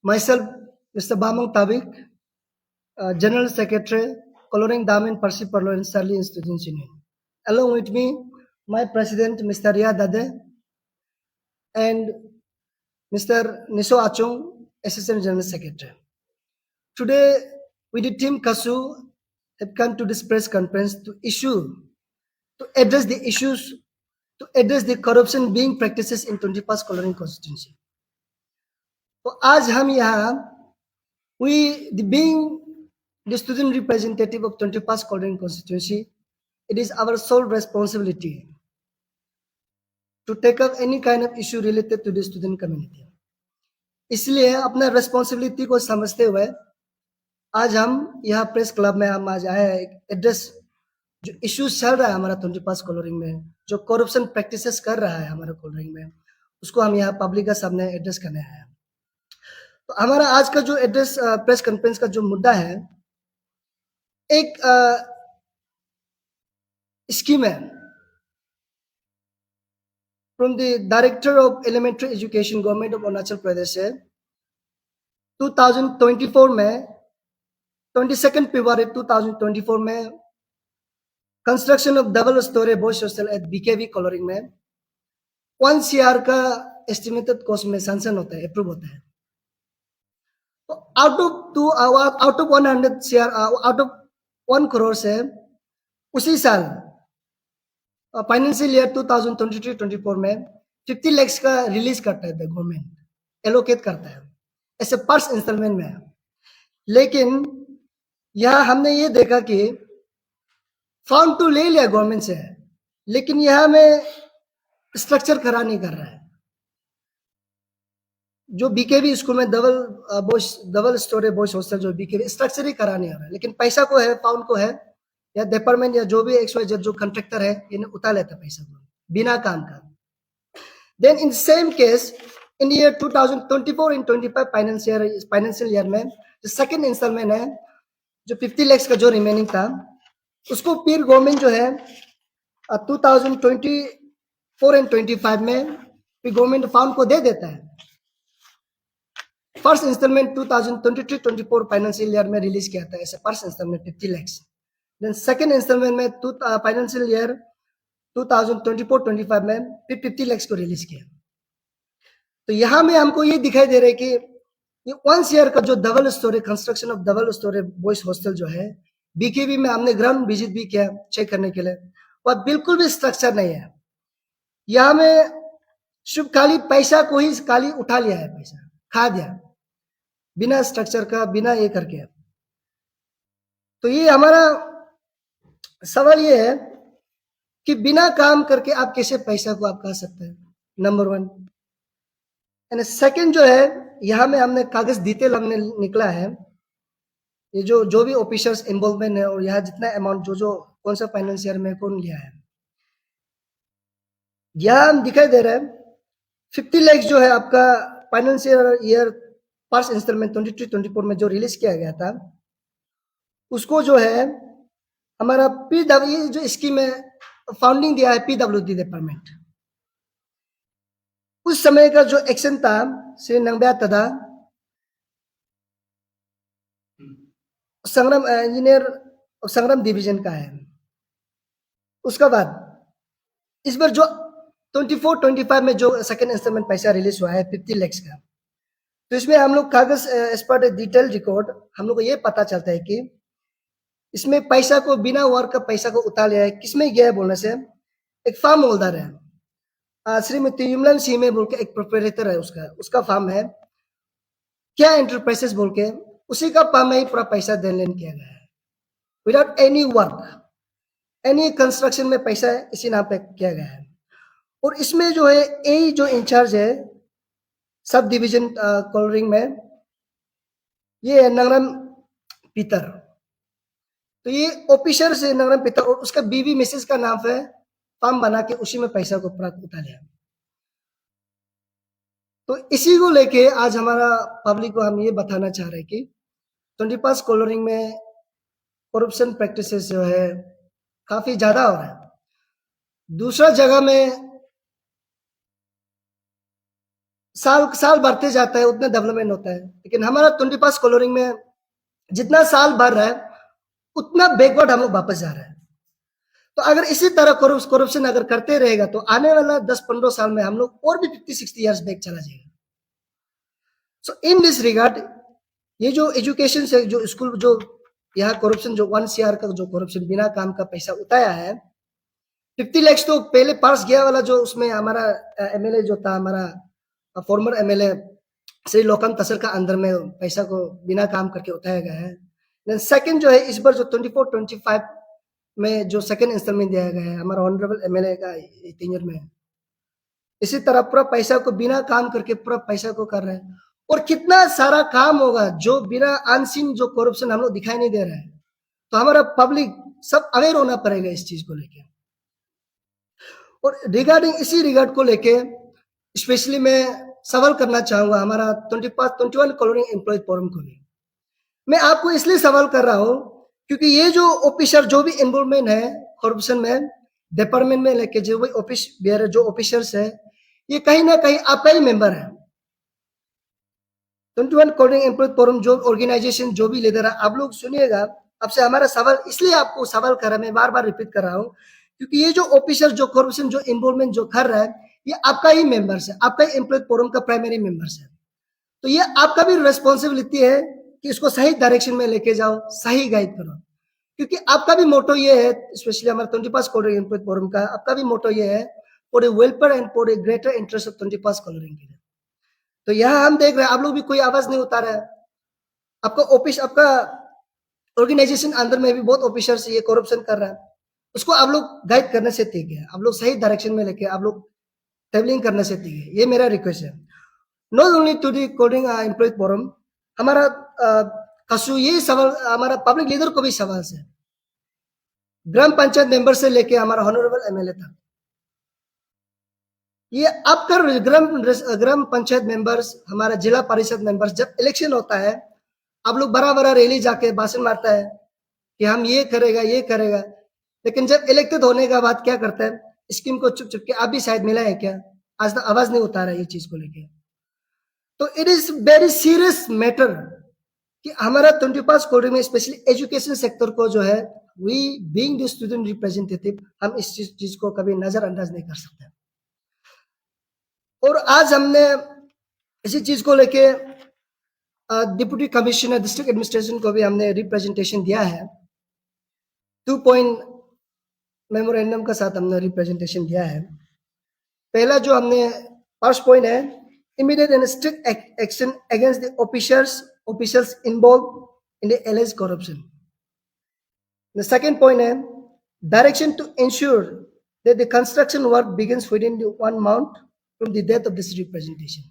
Myself, Mr. Bamong Tabik, General Secretary, Coloring Damin Parsi Parlo and Sarli Students Union. Along with me, my President, Mr. Riyad Dade, and Mr. Niso Achung, Assistant General Secretary. Today, we the team KASU have come to this press conference to address the issues, to address the corruption being practices in 21st Coloring constituency. तो आज हम यहाँ being the student representative of 21st Coloring constituency, it is our sole responsibility to take up any kind of issue related to the student community. इसलिए अपना responsibility को समझते हुए आज हम यहाँ प्रेस क्लब में हम आज आए एड्रेस जो इश्यूज चल रहा है हमारा 21st कॉलोरिंग में, जो करप्शन प्रैक्टिसेस कर रहा है हमारा कॉलोरिंग में, उसको हम यहाँ पब्लिक का सामने एड्रेस करने आए हैं। तो हमारा आज का जो एड्रेस प्रेस कॉन्फ्रेंस का जो मुद्दा है, एक स्कीम है from the director of elementary education government of Arunachal Pradesh से 2024 में 22 फरवरी 2024 में construction of double storey boys hostel at BKV Koloriang में 1 CR का एस्टिमेटेड कॉस्ट में सैंक्शन होता है, अप्रूव होता है। तो out of 100 CR, out of 1 crore से उसी साल फाइनेंशियल ईयर 2023-24 में 50 lakhs का रिलीज करता है गवर्नमेंट, एलोकेट करता है ऐसे फर्स्ट इंस्टॉलमेंट में। लेकिन यहाँ हमने ये देखा कि फंड तो ले लिया गवर्नमेंट से, लेकिन यहाँ में स्ट्रक्चर खड़ा नहीं कर रहा है। जो बीकेवी स्कूल में डबल स्टोरी बॉयज हॉस्टल जो बीकेवी स्ट्रक्चर ही खड़ा नहीं हो रहा है, लेकिन पैसा को है, फाउंड को है, या डिपार्टमेंट या जो भी XYZ जो कॉन्ट्रैक्टर है इन्हें उतार लेता पैसा को बिना काम का। Then in same case in year 2024 and 25 financial year में जो सेकंड इंस्टॉलमेंट है, जो 50 lakhs का जो रिमेनिंग था, उसको फिर गवर्नमेंट जो है 2024 and 25 में फिर गवर्नमेंट फाउंड को दे देता है। फर्स्ट इंस्टॉलमेंट 2023-24 फाइनेंशियल ईयर में रिलीज किया था ऐसे first instalment 50 lakhs। Then second instalment में फाइनेंशियल ईयर 2024-25 में फिर 50 lakhs को रिलीज किया। तो यहाँ में हमको ये दिखाई दे रहा है कि ये 1 CR का जो double storey construction of double storey boys hostel जो है बीकेवी में हमने ग्राउंड विजिट भी किया चेक करने के लिए, और बिल्कुल भी स्ट्रक्चर नहीं है। यहाँ में सिर्फ खाली पैसा को ही खाली उठा लिया है, पैसा खा दिया बिना स्ट्रक्चर का, बिना ये करके। तो ये हमारा सवाल ये है कि बिना काम करके आप कैसे पैसा को आप खा सकते हैं, नंबर 1। एंड सेकंड जो है, यहाँ में हमने कागज डिटेल हमने निकला है, ये जो भी ऑफिसर्स इन्वॉल्वमेंट है और यहाँ जितना अमाउंट जो कौन सा फाइनेंशियर में कौन लिया है, यहाँ हम दिखाई दे रहा है 50 lakhs जो है आपका फाइनेंशियल ईयर फर्स्ट इंस्टॉलमेंट 23-24 में जो रिलीज किया गया था, उसको जो है हमारा PW जो स्कीम में फाउंडिंग दिया है PWD डिपार्टमेंट, उस समय का जो एक्शन था श्री नंगब्या तथा संग्राम इंजीनियर संग्राम डिवीजन का है। उसके बाद इस बार जो 24-25 में जो सेकेंड इंस्टॉलमेंट पैसा रिलीज हुआ है 50 lakhs का, तो इसमें हम लोग कागज एज पर डिटेल रिकॉर्ड हम लोग को ये पता चलता है कि इसमें पैसा को बिना वर्क का पैसा को उतार लिया है। किसमें गया है बोलने से, एक फार्म होल्डर है श्रीमती युमलन सीमे बोल के एक प्रोपराइटर है, उसका फार्म है क्या एंटरप्राइजेस बोल के, उसी का फार्म में ही पूरा पैसा देन लेन किया गया है without any work, any construction में पैसा इसी नाम पे किया गया है। और इसमें जो है ए जो इंचार्ज है सब डिवीजन कॉलोरिंग में, ये है नंगरम पीतर। तो ये ऑफिसर से नंगरम पीतर और उसका बीवी मिसेस का नाम है, फार्म बना के उसी में पैसा को प्राप्त उठा लिया। तो इसी को लेके आज हमारा पब्लिक को हम ये बताना चाह रहे हैं कि 21st कॉलोरिंग में करप्शन प्रैक्टिसेस जो है काफी ज्यादा हो रहा है। दूसरा जगह में साल साल बढ़ते जाता है उतना डेवलपमेंट होता है, लेकिन हमारा 25 कॉलोनिंग में जितना साल बढ़ रहा है उतना बैकवर्ड हम लोग वापस जा रहे हैं। तो अगर इसी तरह करप्शन अगर करते रहेगा तो आने वाला 10-15 साल में हम लोग और भी 50-60 ईयर्स बैक चला जाएगा। सो इन दिस रिगार्ड ये जो एजुकेशन से जो स्कूल जो यहाँ करप्शन जो 1 CR का जो करप्शन बिना काम का पैसा उठाया है, 50 lakhs तो पहले पास गया वाला जो उसमें हमारा एमएलए जो था, हमारा फॉर्मर एमएलए श्री लोकम तसर का अंदर में पैसा को बिना काम करके उठाया गया है। देन सेकंड जो है इस बार जो 24-25 में जो सेकंड इंस्टॉलमेंट दिया गया है हमारा ऑनरेबल एमएलए का टेन्योर में, इसी तरह पूरा पैसा को बिना काम करके पूरा पैसा को कर रहे हैं। और कितना सारा काम होगा जो बिना अनसीन जो करप्शन हम लोग दिखाई नहीं दे रहा है। तो हमारा पब्लिक सब अवेयर होना पड़ेगा इस चीज को लेके। और रिगार्डिंग इसी रिगार्ड को लेके स्पेशली मैं सवाल करना चाहूंगा हमारा 21 कॉलोनी एम्प्लॉय फोरम को भी। मैं आपको इसलिए सवाल कर रहा हूं क्योंकि ये जो ऑफिसर जो भी इन्वॉल्वमेंट है करप्शन में डिपार्टमेंट में लेके जो भी ऑफिस बेयर जो ऑफिसर्स है ये कहीं ना कहीं आपका ही मेंबर है। 21 कॉलोनी एम्प्लॉय फोरम जो ऑर्गेनाइजेशन जो भी लीडर है आप लोग सुनिएगा। आपसे हमारा सवाल इसलिए आपको सवाल कर रहा है, मैं बार बार रिपीट कर रहा हूँ क्योंकि ये जो ऑफिसर जो करप्शन जो इन्वॉल्वमेंट जो कर रहा है ये आपका ही मेंबर्स है, आपका ही एम्प्लॉय फोरम का प्राइमरी मेंबर्स है। तो ये आपका भी रिस्पॉन्सिबिलिटी है कि इसको सही डायरेक्शन में लेके जाओ, सही गाइड करो, क्योंकि आपका भी मोटो ये है, स्पेशली हमारा 25 कॉलोनी एम्प्लॉय फोरम का आपका भी मोटो ये है for a welfare and for a greater interest of 25 colony के लिए। तो यहाँ हम देख रहे हैं आप लोग भी कोई आवाज नहीं उतारा है। आपका ऑफिस आपका ऑर्गेनाइजेशन अंदर में भी बहुत ऑफिसर्स ये करप्शन कर रहा है, उसको आप लोग गाइड करने से ठीक है, आप लोग सही डायरेक्शन में लेके आप लोग ट्रेवलिंग करने से ठीक है। ये मेरा रिक्वेस्ट है। Not only to the coding employ forum, हमारा कसू ये सवाल हमारा पब्लिक लीडर को भी सवाल है, ग्राम पंचायत मेंबर से लेके हमारा ऑनरेबल एमएलए तक। ये आपका ग्राम पंचायत मेंबर्स हमारा जिला परिषद मेंबर्स जब इलेक्शन होता है आप लोग बड़ा बड़ा रैली जाके भाषण मारता है कि हम ये करेगा, लेकिन जब इलेक्टेड होने के बाद क्या करता है, स्कीम को चुप चुप के आप भी शायद मिला है क्या, आज तक आवाज नहीं उतारा ये चीज को लेके। तो it is very serious matter कि हमारा 25 कॉलोनी में स्पेशली एजुकेशन सेक्टर को जो है we being the student representative हम इस चीज को कभी नजरअंदाज नहीं कर सकते। और आज हमने इसी चीज को लेके डिप्टी कमिश्नर डिस्ट्रिक्ट एडमिनिस्ट्रेशन को भी हमने रिप्रेजेंटेशन दिया है, 2 पॉइंट मेमोरेंडम के साथ हमने रिप्रेजेंटेशन दिया है। पहला जो हमने फर्स्ट पॉइंट है immediate and strict action against the officials involved in the alleged corruption. The second point is direction to ensure that the construction work begins within the 1 month from the date of this representation.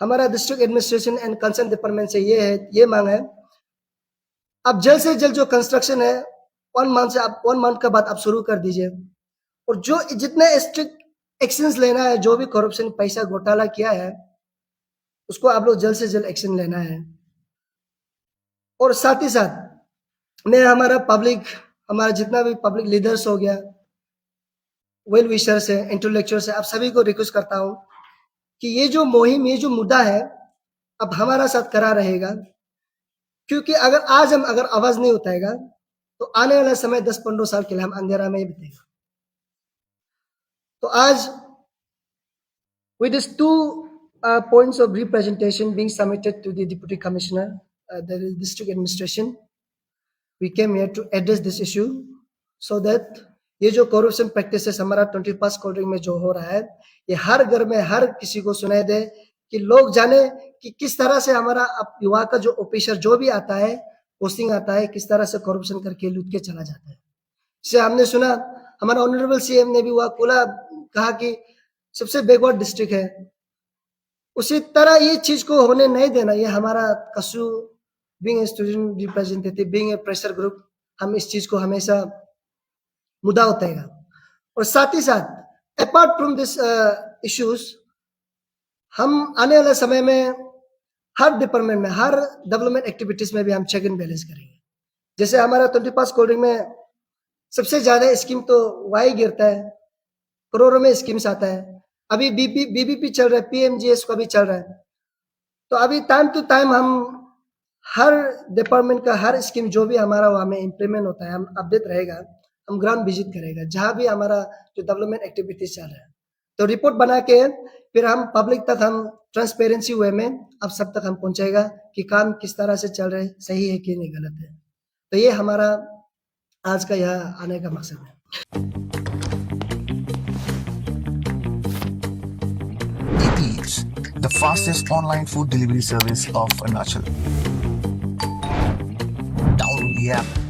हमारा district administration and concern department से ये मांग है अब जल्द से जल्द जो कंस्ट्रक्शन है 1 मंथ के बाद आप शुरू कर दीजिए। और जो जितने स्ट्रिक्ट एक्शंस लेना है, जो भी करप्शन पैसा घोटाला किया है उसको आप लोग जल्द से जल्द एक्शन लेना है। और साथ ही साथ मैं हमारा पब्लिक हमारा जितना भी पब्लिक लीडर्स हो गया, वेल विशर्स है, इंटेलेक्चुअल्स है, आप सभी को रिक्वेस्ट करता हूं कि ये जो मुहिम ये जो मुद्दा है अब हमारा साथ करा रहेगा, क्योंकि अगर आज हम अगर आवाज नहीं उठाएगा तो आने वाला समय 10-15 साल के लिए हम अंधेरा में ही बीतेगा। तो आज with these 2 points of representation being submitted to the deputy commissioner, the district administration, we came here to address this issue so that ये जो corruption practices हमारा 25 कॉलोनी में जो हो रहा है ये हर घर में हर किसी को सुनाई दे, कि लोग जाने कि किस तरह से हमारा युवा का जो ऑफिसर जो भी आता है पोस्टिंग आता है किस तरह से करप्शन करके लूट के चला जाता है। इससे हमने सुना हमारा ऑनरेबल सीएम ने भी वह खुला कहा कि सबसे बैकवर्ड डिस्ट्रिक्ट है, उसी तरह ये चीज को होने नहीं देना। ये हमारा कसू being a student representative being a pressure group हम इस चीज को हमेशा मुद्दा उठाएगा। और साथ ही साथ अपार्ट फ्रॉम दिस इश्यूज हम आने वाले समय में हर डिपार्टमेंट में हर डेवलपमेंट एक्टिविटीज में भी हम चेक एंड बैलेंस करेंगे। जैसे हमारा 25 कॉलोनी में सबसे ज्यादा स्कीम तो वाई गिरता है, करोड़ों में स्कीम्स आता है। अभी बीबीपी चल रहा है, पीएमजीएस का भी चल रहा है। तो अभी टाइम टू टाइम हम हर डिपार्टमेंट का हर स्कीम जो भी हमारा वहाँ में इम्प्लीमेंट होता है, हम अपडेट रहेगा, हम ग्राउंड विजिट करेगा जहाँ भी हमारा जो डेवलपमेंट एक्टिविटीज चल रहा है, तो रिपोर्ट बना के फिर हम पब्लिक तक हम ट्रांसपेरेंसी वे में अब सब तक हम पहुंचाएगा कि काम किस तरह से चल रहा है, सही है कि नहीं गलत है। तो ये हमारा आज का यहाँ आने का मकसद है। Eats, the fastest online food delivery service of Arunachal. Download the app